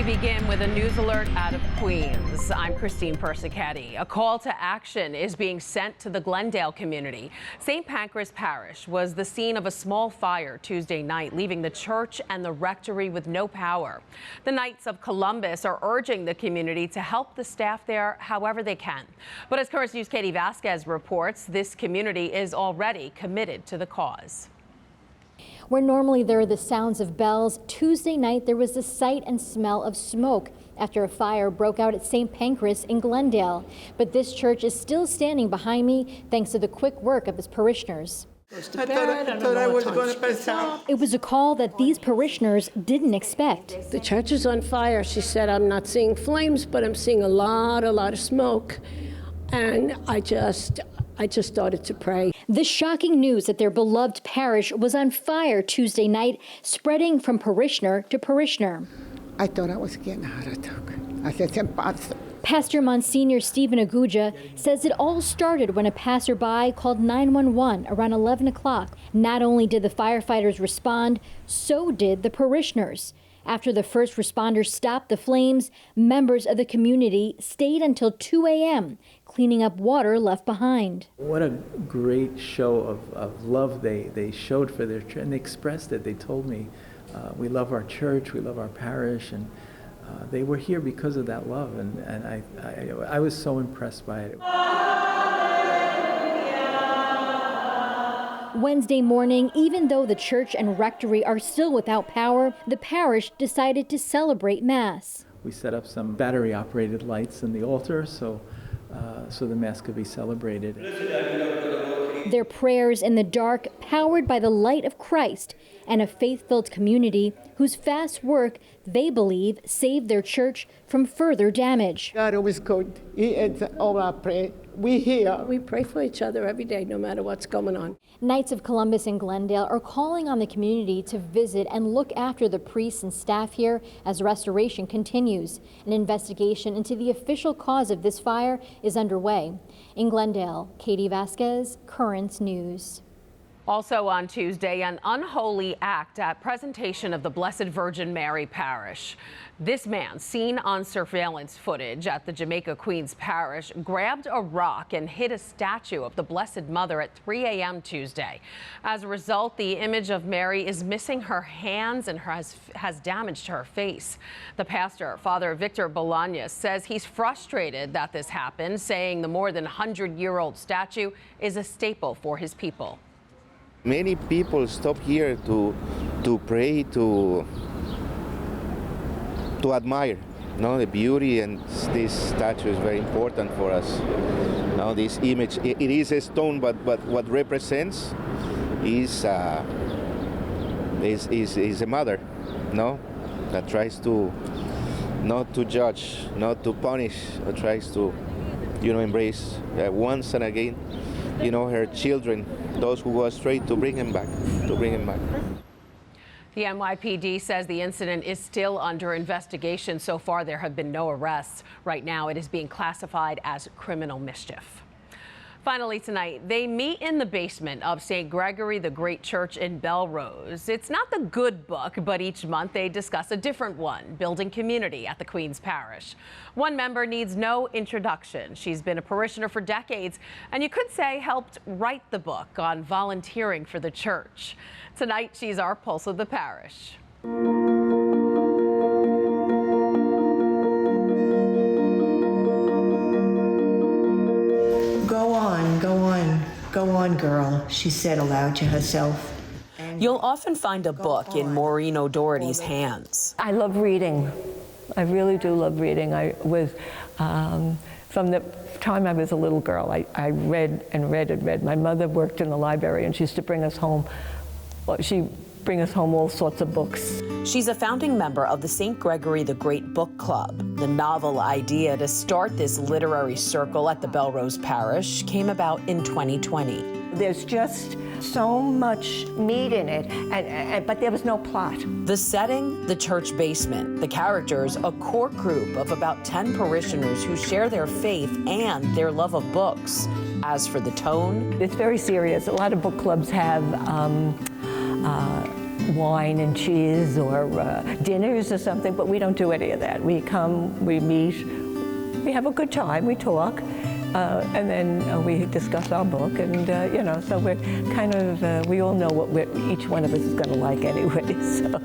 begin with a news alert out of Queens. I'm Christine Persichetti. A call to action is being sent to the Glendale community. St. Pancras Parish was the scene of a small fire Tuesday night, leaving the church and the rectory with no power. The Knights of Columbus are urging the community to help the staff there however they can. But as Currents News' Katie Vasquez reports, this community is already committed to the cause. Where normally there are the sounds of bells, Tuesday night there was the sight and smell of smoke after a fire broke out at St. Pancras in Glendale. But this church is still standing behind me thanks to the quick work of its parishioners. I thought I was going to pass out. It was a call that these parishioners didn't expect. The church is on fire. She said, I'm not seeing flames, but I'm seeing a lot of smoke. And I just started to pray. The shocking news that their beloved parish was on fire Tuesday night, spreading from parishioner to parishioner. I thought I was getting a heart attack. I said, it's impossible. Pastor Monsignor Stephen Aguja says it all started when a passerby called 911 around 11 o'clock. Not only did the firefighters respond, so did the parishioners. After the first responders stopped the flames, members of the community stayed until 2 a.m., cleaning up water left behind. What a great show of love they showed for their church, and they expressed it. They told me, we love our church, we love our parish, and they were here because of that love, and I was so impressed by it. Wednesday morning, even though the church and rectory are still without power, the parish decided to celebrate Mass. We set up some battery-operated lights in the altar so the Mass could be celebrated. Their prayers in the dark, powered by the light of Christ and a faith-filled community whose fast work, they believe, saved their church from further damage. God always good. He is all our prayer. We here. We pray for each other every day, no matter what's going on. Knights of Columbus and Glendale are calling on the community to visit and look after the priests and staff here as restoration continues. An investigation into the official cause of this fire is underway. In Glendale, Katie Vasquez, Currents News. Also on Tuesday, an unholy act at presentation of the Blessed Virgin Mary Parish. This man, seen on surveillance footage at the Jamaica Queens Parish, grabbed a rock and hit a statue of the Blessed Mother at 3 a.m. Tuesday. As a result, the image of Mary is missing her hands and has damaged her face. The pastor, Father Victor Bolaños, says he's frustrated that this happened, saying the more than 100-year-old statue is a staple for his people. Many people stop here to pray, to admire. The beauty, and this statue is very important for us. Now, this image, it is a stone, but what represents is a mother, that tries to not to judge, not to punish, but tries to, embrace once and again, her children, those who go astray, to bring him back, The NYPD says the incident is still under investigation. So far, there have been no arrests. Right now, it is being classified as criminal mischief. Finally tonight, they meet in the basement of St. Gregory the Great Church in Bellerose. It's not the good book, but each month they discuss a different one, building community at the Queens Parish. One member needs no introduction. She's been a parishioner for decades, and you could say helped write the book on volunteering for the church. Tonight, she's our Pulse of the Parish. Go on, girl, she said aloud to herself. You'll often find a book in Maureen O'Doherty's hands. I love reading. I really do love reading. I was, from the time I was a little girl, I read and read and read. My mother worked in the library, and she used to bring us home. She'd bring us home all sorts of books. She's a founding member of the St. Gregory the Great Book Club. The novel idea to start this literary circle at the Bellerose Parish came about in 2020. There's just so much meat in it, but there was no plot. The setting, the church basement. The characters, a core group of about 10 parishioners who share their faith and their love of books. As for the tone, it's very serious. A lot of book clubs have wine and cheese or dinners or something, but we don't do any of that. We come, we meet, we have a good time, we talk, and then we discuss our book, and so we're kind of, we all know what each one of us is going to like anyway, so.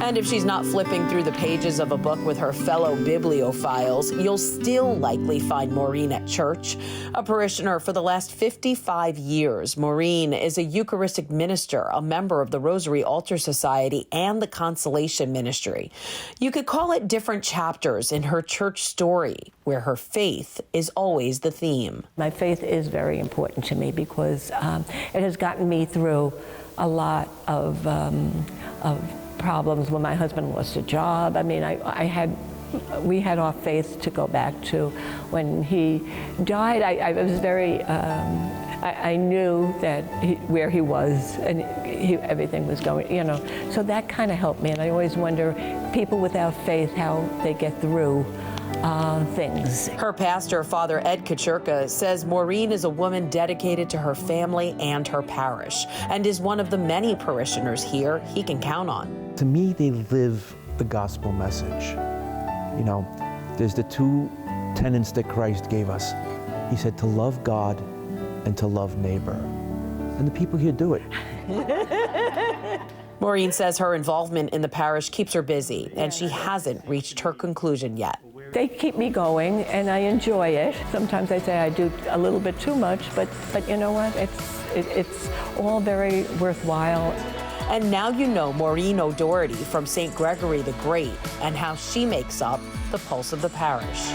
And if she's not flipping through the pages of a book with her fellow bibliophiles, you'll still likely find Maureen at church. A parishioner for the last 55 years, Maureen is a Eucharistic minister, a member of the Rosary Altar Society and the Consolation Ministry. You could call it different chapters in her church story, where her faith is always the theme. My faith is very important to me because it has gotten me through a lot of problems when my husband lost a job. I mean, we had our faith to go back to when he died. I was very, I knew that where he was and everything was going, so that kind of helped me. And I always wonder, people without faith, how they get through things. Her pastor, Father Ed Kaczurka, says Maureen is a woman dedicated to her family and her parish, and is one of the many parishioners here he can count on. To me, they live the gospel message. There's the two tenets that Christ gave us. He said to love God and to love neighbor. And the people here do it. Maureen says her involvement in the parish keeps her busy, and she hasn't reached her conclusion yet. They keep me going, and I enjoy it. Sometimes I say I do a little bit too much, but you know what? It's all very worthwhile. And now you know Maureen O'Doherty from St. Gregory the Great and how she makes up the pulse of the parish.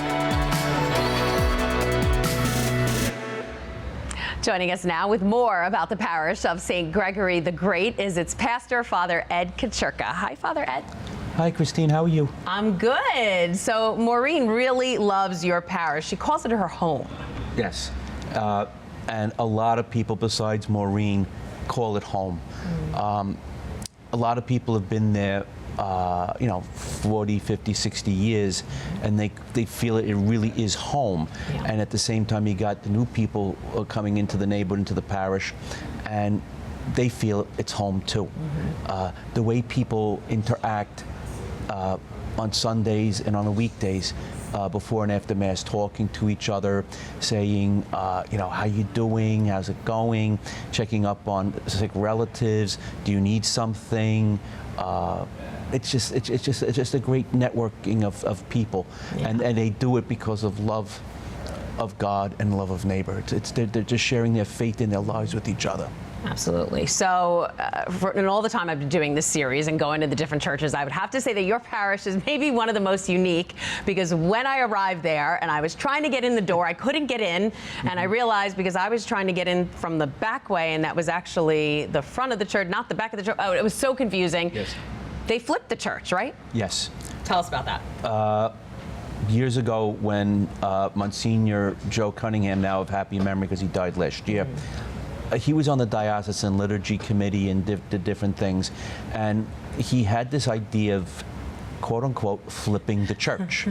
Joining us now with more about the parish of St. Gregory the Great is its pastor, Father Ed Kaczurka. Hi, Father Ed. Hi, Christine. How are you? I'm good. So Maureen really loves your parish. She calls it her home. Yes. And a lot of people besides Maureen call it home. A lot of people have been there 40, 50, 60 years, and they feel it really is home. Yeah. And at the same time, you got the new people coming into the neighborhood, into the parish, and they feel it's home too. The way people interact on Sundays and on the weekdays, before and after Mass, talking to each other, saying, how you doing? How's it going? Checking up on sick relatives. Do you need something? It's just a great networking of people, yeah. and they do it because of love of God and love of neighbor. They're just sharing their faith in their lives with each other. Absolutely. So, in all the time I've been doing this series and going to the different churches, I would have to say that your parish is maybe one of the most unique, because when I arrived there and I was trying to get in the door, I couldn't get in, and I realized because I was trying to get in from the back way, and that was actually the front of the church, not the back of the church. Oh, it was so confusing. Yes. They flipped the church, right? Yes. Tell us about that. Years ago, when Monsignor Joe Cunningham, now of happy memory because he died last year, he was on the diocesan liturgy committee and did different things, and he had this idea of, quote unquote, flipping the church,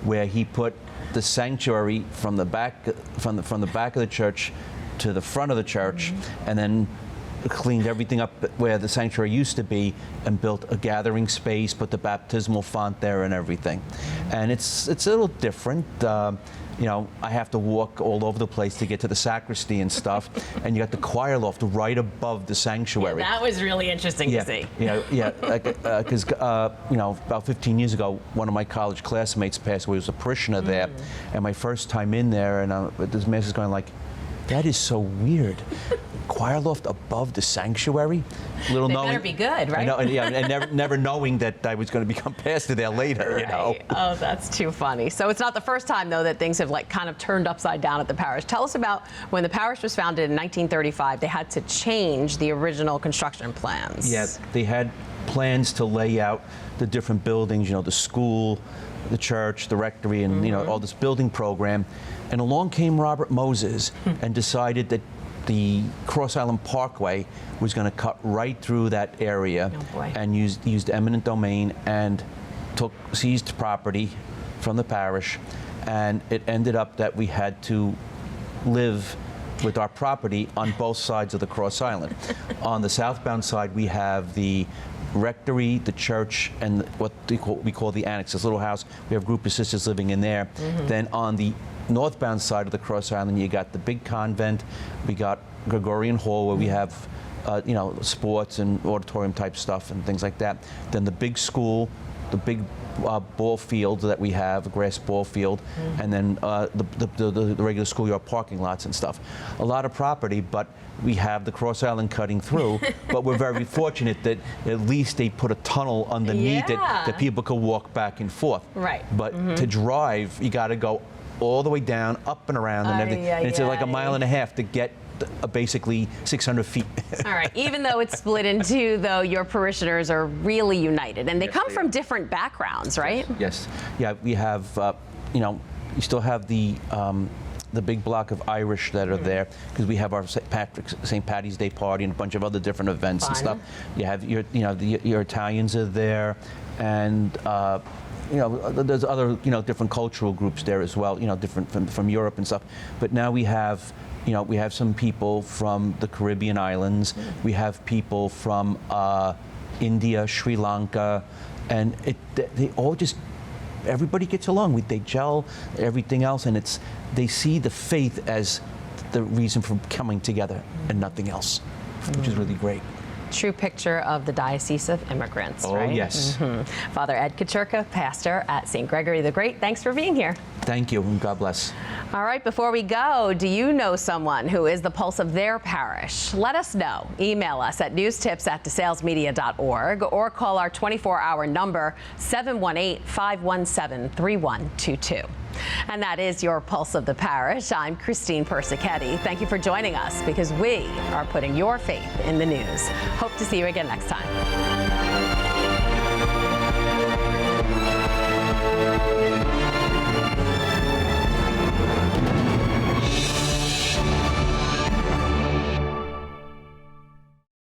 where he put the sanctuary from the back from the back of the church to the front of the church, and then cleaned everything up where the sanctuary used to be and built a gathering space, put the baptismal font there and everything. And it's a little different. I have to walk all over the place to get to the sacristy and stuff, and you got the choir loft right above the sanctuary. Yeah, that was really interesting to see. Because about 15 years ago, one of my college classmates passed away. He was a parishioner there, and my first time in there, and this mass is going like, that is so weird. Choir loft above the sanctuary. They better be good, right? And never knowing that I was going to become pastor there later. Right. Oh, that's too funny. So it's not the first time, though, that things have kind of turned upside down at the parish. Tell us about when the parish was founded in 1935. They had to change the original construction plans. Yeah, they had plans to lay out the different buildings. The school, the church, the rectory, and all this building program. And along came Robert Moses and decided that the Cross Island Parkway was going to cut right through that area, and used eminent domain and seized property from the parish, and it ended up that we had to live with our property on both sides of the Cross Island. On the southbound side, we have the rectory, the church, and what we call the annex, this little house. We have a group of sisters living in there. Then on the northbound side of the Cross Island, you got the big convent. We got Gregorian Hall, where we have sports and auditorium type stuff and things like that. Then the big school, the big ball field that we have, a grass ball field, and then the regular schoolyard parking lots and stuff. A lot of property, but we have the Cross Island cutting through, but we're very fortunate that at least they put a tunnel underneath it that people could walk back and forth. Right. But to drive, you got to go all the way down, up and around, and everything. And it's like a mile and a half to get basically 600 feet. All right. Even though it's split in two, though, your parishioners are really united, and they come from different backgrounds, right? Yes. Yeah. We have, you still have the big block of Irish that are there, because we have our St. Patty's Day party and a bunch of other different events and stuff. You have your Italians are there, and there's other different cultural groups there as well. Different from Europe and stuff. But now we have. We have some people from the Caribbean islands. We have people from India, Sri Lanka, and they all just, everybody gets along. They gel, everything else, and they see the faith as the reason for coming together and nothing else, which is really great. True picture of the Diocese of Immigrants, right? Oh, yes. Father Ed Kaczurka, pastor at St. Gregory the Great, thanks for being here. Thank you, and God bless. All right, before we go, do you know someone who is the pulse of their parish? Let us know. Email us at newstips@desalesmedia.org or call our 24-hour number, 718-517-3122. And that is your Pulse of the Parish. I'm Christine Persichetti. Thank you for joining us, because we are putting your faith in the news. Hope to see you again next time.